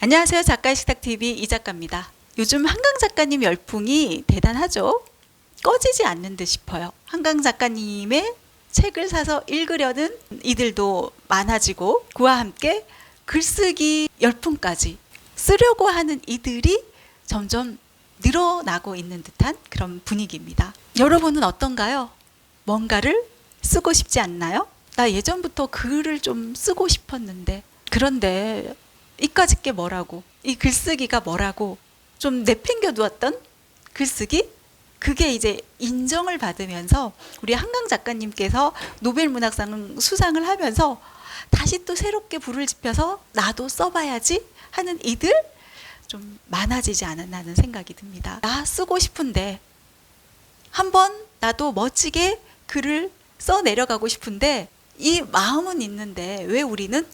안녕하세요. 작가의 식탁TV 이작가입니다. 요즘 한강 작가님 열풍이 대단하죠? 꺼지지 않는 듯 싶어요. 한강 작가님의 책을 사서 읽으려는 이들도 많아지고 그와 함께 글쓰기 열풍까지 쓰려고 하는 이들이 점점 늘어나고 있는 듯한 그런 분위기입니다. 여러분은 어떤가요? 뭔가를 쓰고 싶지 않나요? 나 예전부터 글을 좀 쓰고 싶었는데 그런데 이까짓 게 뭐라고, 이 글쓰기가 뭐라고 좀 내팽겨 두었던 글쓰기? 그게 이제 인정을 받으면서 우리 한강 작가님께서 노벨문학상 수상을 하면서 다시 또 새롭게 불을 지펴서 나도 써봐야지 하는 이들 좀 많아지지 않았나 하는 생각이 듭니다. 나 쓰고 싶은데 한번 나도 멋지게 글을 써 내려가고 싶은데 이 마음은 있는데 왜 우리는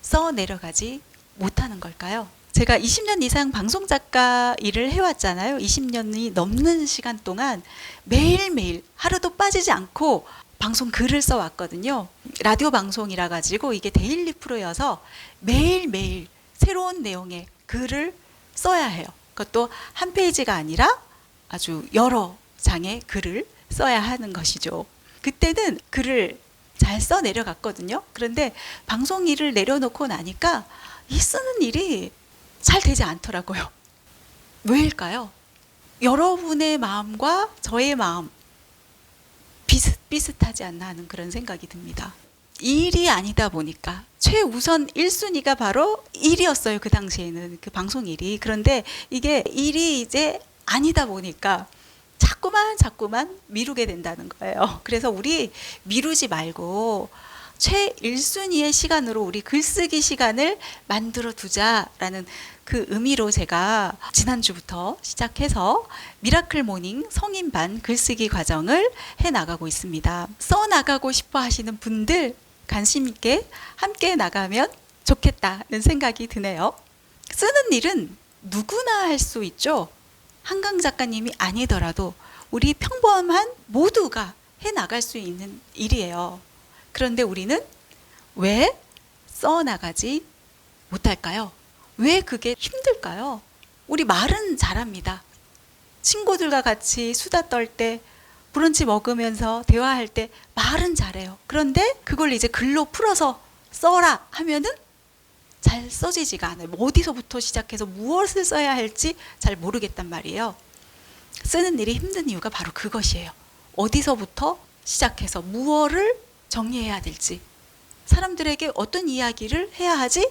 써 내려가지 못하는 걸까요? 제가 20년 이상 방송작가 일을 해왔잖아요. 20년이 넘는 시간 동안 매일매일 하루도 빠지지 않고 방송 글을 써왔거든요. 라디오 방송이라 가지고 이게 데일리 프로여서 매일매일 새로운 내용의 글을 써야 해요. 그것도 한 페이지가 아니라 아주 여러 장의 글을 써야 하는 것이죠. 그때는 글을 잘 써 내려갔거든요. 그런데 방송 일을 내려놓고 나니까 이 쓰는 일이 잘 되지 않더라고요. 왜일까요? 여러분의 마음과 저의 마음 비슷비슷하지 않나 하는 그런 생각이 듭니다. 일이 아니다 보니까 최우선 1순위가 바로 일이었어요. 그 당시에는 그 방송 일이. 그런데 이게 일이 이제 아니다 보니까 자꾸만 미루게 된다는 거예요. 그래서 우리 미루지 말고 최1순위의 시간으로 우리 글쓰기 시간을 만들어 두자라는 그 의미로 제가 지난주부터 시작해서 미라클 모닝 성인반 글쓰기 과정을 해나가고 있습니다. 써나가고 싶어 하시는 분들 관심 있게 함께 나가면 좋겠다는 생각이 드네요. 쓰는 일은 누구나 할 수 있죠. 한강 작가님이 아니더라도 우리 평범한 모두가 해나갈 수 있는 일이에요. 그런데 우리는 왜 써나가지 못할까요? 왜 그게 힘들까요? 우리 말은 잘합니다. 친구들과 같이 수다 떨 때, 브런치 먹으면서 대화할 때 말은 잘해요. 그런데 그걸 이제 글로 풀어서 써라 하면은 잘 써지지가 않아요. 어디서부터 시작해서 무엇을 써야 할지 잘 모르겠단 말이에요. 쓰는 일이 힘든 이유가 바로 그것이에요. 어디서부터 시작해서 무엇을 정리해야 될지, 사람들에게 어떤 이야기를 해야 하지,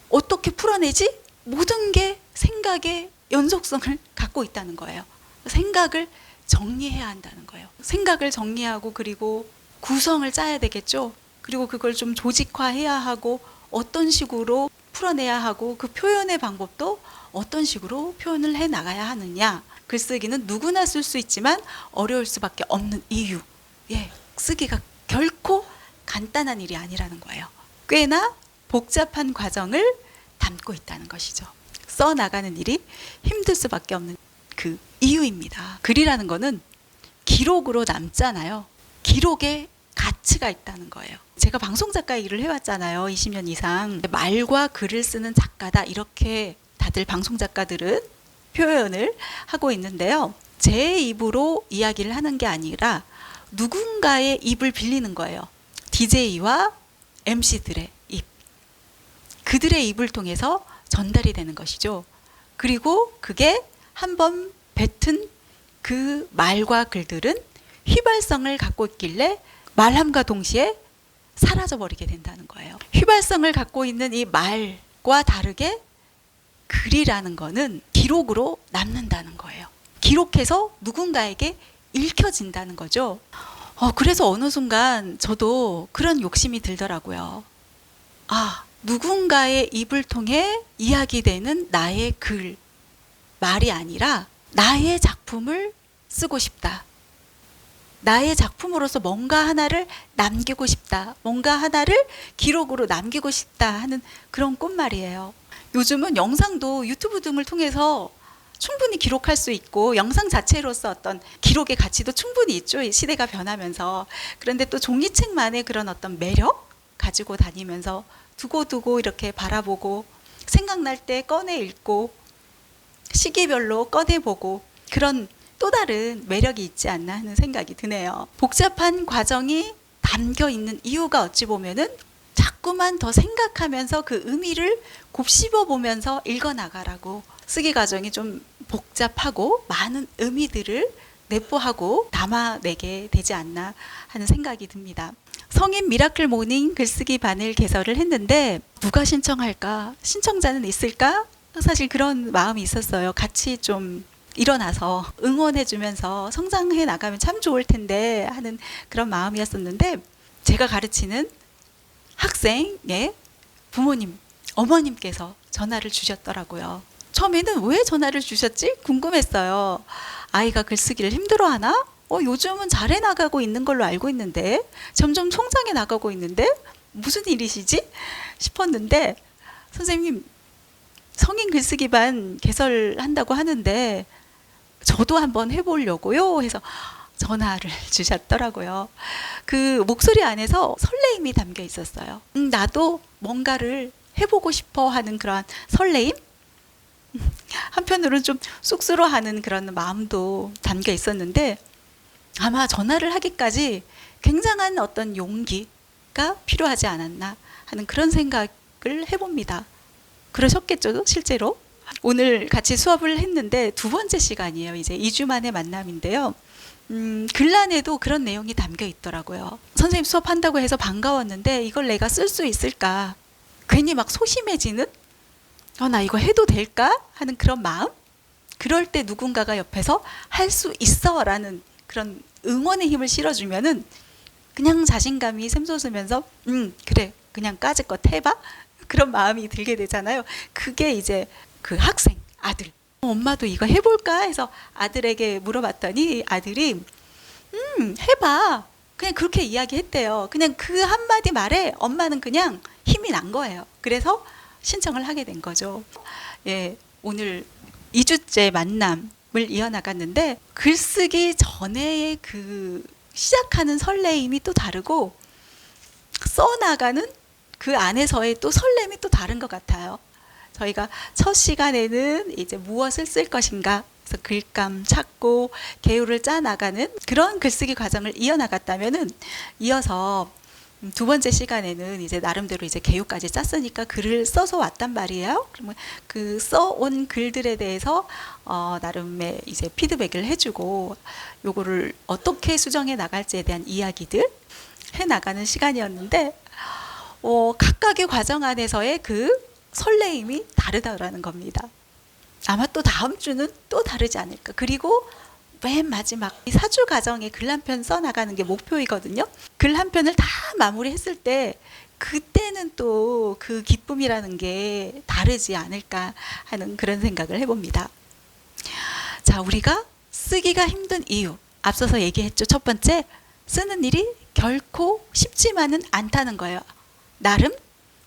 어떻게 풀어내지, 모든 게 생각의 연속성을 갖고 있다는 거예요. 생각을 정리해야 한다는 거예요. 생각을 정리하고 그리고 구성을 짜야 되겠죠. 그리고 그걸 좀 조직화해야 하고 어떤 식으로 풀어내야 하고 그 표현의 방법도 어떤 식으로 표현을 해 나가야 하느냐. 글쓰기는 누구나 쓸 수 있지만 어려울 수밖에 없는 이유. 쓰기가 결코 간단한 일이 아니라는 거예요. 꽤나 복잡한 과정을 담고 있다는 것이죠. 써나가는 일이 힘들 수밖에 없는 그 이유입니다. 글이라는 거는 기록으로 남잖아요. 기록에 가치가 있다는 거예요. 제가 방송작가 일을 해왔잖아요. 20년 이상. 말과 글을 쓰는 작가다 이렇게 다들 방송작가들은 표현을 하고 있는데요. 제 입으로 이야기를 하는 게 아니라 누군가의 입을 빌리는 거예요. DJ와 MC들의 입. 그들의 입을 통해서 전달이 되는 것이죠. 그리고 그게 한번 뱉은 그 말과 글들은 휘발성을 갖고 있길래 말함과 동시에 사라져버리게 된다는 거예요. 휘발성을 갖고 있는 이 말과 다르게 글이라는 거는 기록으로 남는다는 거예요. 기록해서 누군가에게 읽혀진다는 거죠. 그래서 어느 순간 저도 그런 욕심이 들더라고요. 누군가의 입을 통해 이야기되는 나의 글, 말이 아니라 나의 작품을 쓰고 싶다. 나의 작품으로서 뭔가 하나를 남기고 싶다. 뭔가 하나를 기록으로 남기고 싶다 하는 그런 꽃말이에요. 요즘은 영상도 유튜브 등을 통해서 충분히 기록할 수 있고 영상 자체로서 어떤 기록의 가치도 충분히 있죠. 시대가 변하면서. 그런데 또 종이책만의 그런 어떤 매력 가지고 다니면서 두고두고 이렇게 바라보고 생각날 때 꺼내 읽고 시기별로 꺼내보고 그런 또 다른 매력이 있지 않나 하는 생각이 드네요. 복잡한 과정이 담겨 있는 이유가 어찌 보면은 자꾸만 더 생각하면서 그 의미를 곱씹어 보면서 읽어나가라고, 쓰기 과정이 좀 복잡하고 많은 의미들을 내포하고 담아내게 되지 않나 하는 생각이 듭니다. 성인 미라클 모닝 글쓰기 반을 개설을 했는데 누가 신청할까? 신청자는 있을까? 사실 그런 마음이 있었어요. 같이 좀 일어나서 응원해주면서 성장해 나가면 참 좋을 텐데 하는 그런 마음이었었는데, 제가 가르치는 학생의 부모님, 어머님께서 전화를 주셨더라고요. 처음에는 왜 전화를 주셨지? 궁금했어요. 아이가 글쓰기를 힘들어하나? 요즘은 잘해 나가고 있는 걸로 알고 있는데, 점점 성장해 나가고 있는데 무슨 일이시지? 싶었는데, 선생님 성인 글쓰기 반 개설한다고 하는데 저도 한번 해보려고요 해서 전화를 주셨더라고요. 그 목소리 안에서 설레임이 담겨 있었어요. 나도 뭔가를 해보고 싶어 하는 그런 설레임? 한편으로는 좀 쑥스러워하는 그런 마음도 담겨 있었는데, 아마 전화를 하기까지 굉장한 어떤 용기가 필요하지 않았나 하는 그런 생각을 해봅니다. 그러셨겠죠, 실제로? 오늘 같이 수업을 했는데 두 번째 시간이에요. 이제 2주 만에 만남인데요. 글 안에도 그런 내용이 담겨 있더라고요. 선생님 수업한다고 해서 반가웠는데 이걸 내가 쓸 수 있을까? 괜히 막 소심해지는? 나 이거 해도 될까? 하는 그런 마음? 그럴 때 누군가가 옆에서 할 수 있어 라는 그런 응원의 힘을 실어주면은 그냥 자신감이 샘솟으면서 그래, 그냥 까짓것 해봐? 그런 마음이 들게 되잖아요. 그게 이제 그 학생, 아들. 엄마도 이거 해볼까? 해서 아들에게 물어봤더니 아들이 해봐. 그냥 그렇게 이야기했대요. 그냥 그 한마디 말에 엄마는 그냥 힘이 난 거예요. 그래서 신청을 하게 된 거죠. 예, 오늘 2주째 만남을 이어나갔는데 글쓰기 전에의 그 시작하는 설레임이 또 다르고 써나가는 그 안에서의 또 설렘이 또 다른 것 같아요. 저희가 첫 시간에는 이제 무엇을 쓸 것인가, 그래서 글감 찾고 개요를 짜 나가는 그런 글쓰기 과정을 이어나갔다면은, 이어서 두 번째 시간에는 이제 나름대로 이제 개요까지 짰으니까 글을 써서 왔단 말이에요. 그러면 그 써온 글들에 대해서 나름의 이제 피드백을 해주고 요거를 어떻게 수정해 나갈지에 대한 이야기들 해 나가는 시간이었는데, 각각의 과정 안에서의 그 설레임이 다르다라는 겁니다. 아마 또 다음 주는 또 다르지 않을까. 그리고 맨 마지막 4주 과정에 글 한 편 써나가는 게 목표이거든요. 글 한 편을 다 마무리했을 때 그때는 또 그 기쁨이라는 게 다르지 않을까 하는 그런 생각을 해봅니다. 자, 우리가 쓰기가 힘든 이유, 앞서서 얘기했죠. 첫 번째, 쓰는 일이 결코 쉽지만은 않다는 거예요. 나름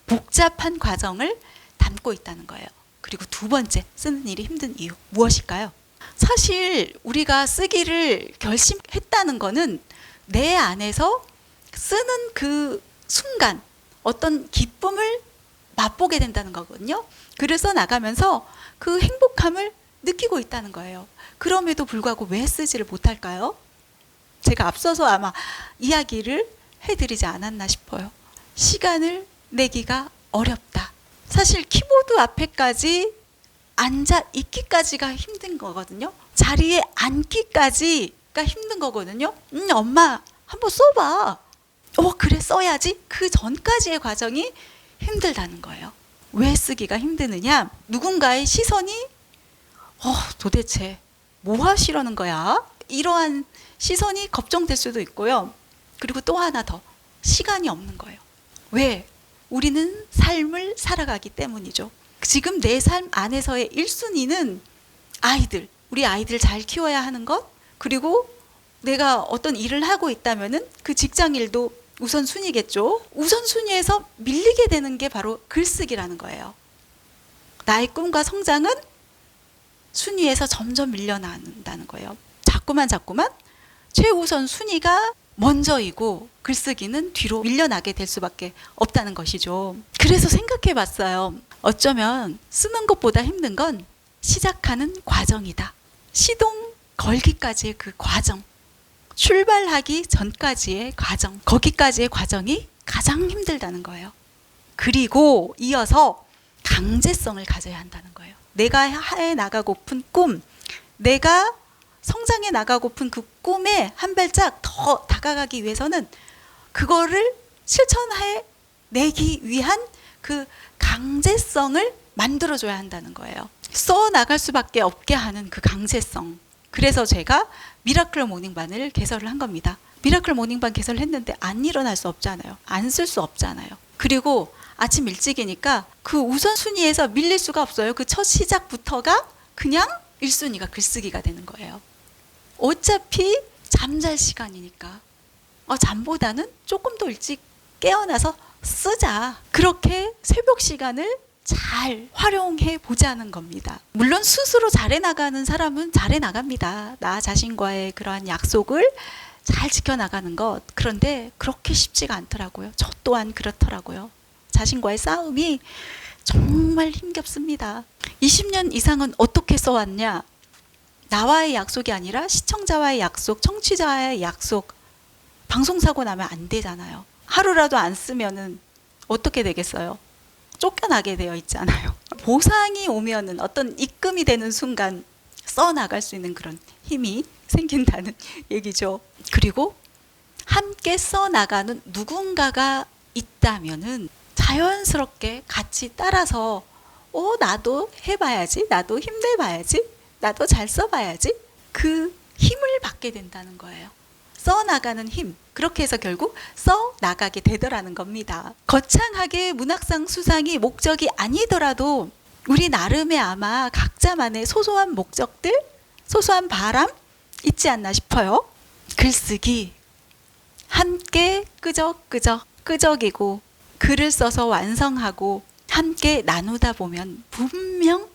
복잡한 과정을 담고 있다는 거예요. 그리고 두 번째, 쓰는 일이 힘든 이유 무엇일까요? 사실 우리가 쓰기를 결심했다는 거는 내 안에서 쓰는 그 순간 어떤 기쁨을 맛보게 된다는 거거든요. 글을 써 나가면서 그 행복함을 느끼고 있다는 거예요. 그럼에도 불구하고 왜 쓰지를 못할까요? 제가 앞서서 아마 이야기를 해드리지 않았나 싶어요. 시간을 내기가 어렵다. 사실 키보드 앞에까지 앉아 있기까지가 힘든 거거든요. 자리에 앉기까지가 힘든 거거든요. 엄마 한번 써봐. 그래, 써야지. 그 전까지의 과정이 힘들다는 거예요. 왜 쓰기가 힘드느냐? 누군가의 시선이 도대체 뭐 하시려는 거야? 이러한 시선이 걱정될 수도 있고요. 그리고 또 하나 더, 시간이 없는 거예요. 왜? 우리는 삶을 살아가기 때문이죠. 지금 내 삶 안에서의 1순위는 아이들, 우리 아이들 잘 키워야 하는 것, 그리고 내가 어떤 일을 하고 있다면은 그 직장 일도 우선순위겠죠. 우선순위에서 밀리게 되는 게 바로 글쓰기라는 거예요. 나의 꿈과 성장은 순위에서 점점 밀려난다는 거예요. 자꾸만 최우선 순위가 먼저이고 글쓰기는 뒤로 밀려나게 될 수밖에 없다는 것이죠. 그래서 생각해 봤어요. 어쩌면 쓰는 것보다 힘든 건 시작하는 과정이다. 시동 걸기까지의 그 과정, 출발하기 전까지의 과정, 거기까지의 과정이 가장 힘들다는 거예요. 그리고 이어서 강제성을 가져야 한다는 거예요. 내가 해 나가고픈 꿈, 내가 성장해 나가고픈 그 꿈에 한 발짝 더 다가가기 위해서는 그거를 실천해 내기 위한 그 강제성을 만들어줘야 한다는 거예요. 써 나갈 수밖에 없게 하는 그 강제성. 그래서 제가 미라클 모닝반을 개설을 한 겁니다. 미라클 모닝반 개설을 했는데 안 일어날 수 없잖아요. 안 쓸 수 없잖아요. 그리고 아침 일찍이니까 그 우선순위에서 밀릴 수가 없어요. 그 첫 시작부터가 그냥 1순위가 글쓰기가 되는 거예요. 어차피 잠잘 시간이니까 잠보다는 조금 더 일찍 깨어나서 쓰자. 그렇게 새벽 시간을 잘 활용해 보자는 겁니다. 물론 스스로 잘해 나가는 사람은 잘해 나갑니다. 나 자신과의 그러한 약속을 잘 지켜나가는 것. 그런데 그렇게 쉽지가 않더라고요. 저 또한 그렇더라고요. 자신과의 싸움이 정말 힘겹습니다. 20년 이상은 어떻게 써왔냐? 나와의 약속이 아니라 시청자와의 약속, 청취자와의 약속. 방송사고 나면 안 되잖아요. 하루라도 안 쓰면은 어떻게 되겠어요? 쫓겨나게 되어 있잖아요. 보상이 오면은 어떤 입금이 되는 순간 써나갈 수 있는 그런 힘이 생긴다는 얘기죠. 그리고 함께 써나가는 누군가가 있다면은 자연스럽게 같이 따라서 나도 해봐야지, 나도 힘내봐야지, 나도 잘 써봐야지, 그 힘을 받게 된다는 거예요. 써나가는 힘. 그렇게 해서 결국 써나가게 되더라는 겁니다. 거창하게 문학상 수상이 목적이 아니더라도 우리 나름의 아마 각자만의 소소한 목적들, 소소한 바람 있지 않나 싶어요. 글쓰기, 함께 끄적이고 글을 써서 완성하고 함께 나누다 보면 분명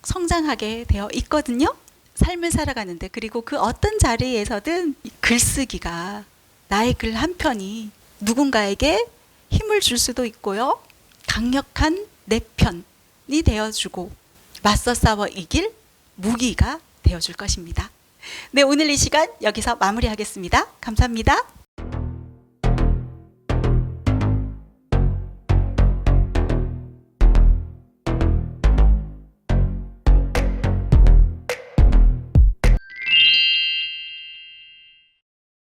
성장하게 되어 있거든요. 삶을 살아가는데. 그리고 그 어떤 자리에서든 글쓰기가, 나의 글 한 편이 누군가에게 힘을 줄 수도 있고요. 강력한 내 편이 되어주고 맞서 싸워 이길 무기가 되어줄 것입니다. 네, 오늘 이 시간 여기서 마무리하겠습니다. 감사합니다.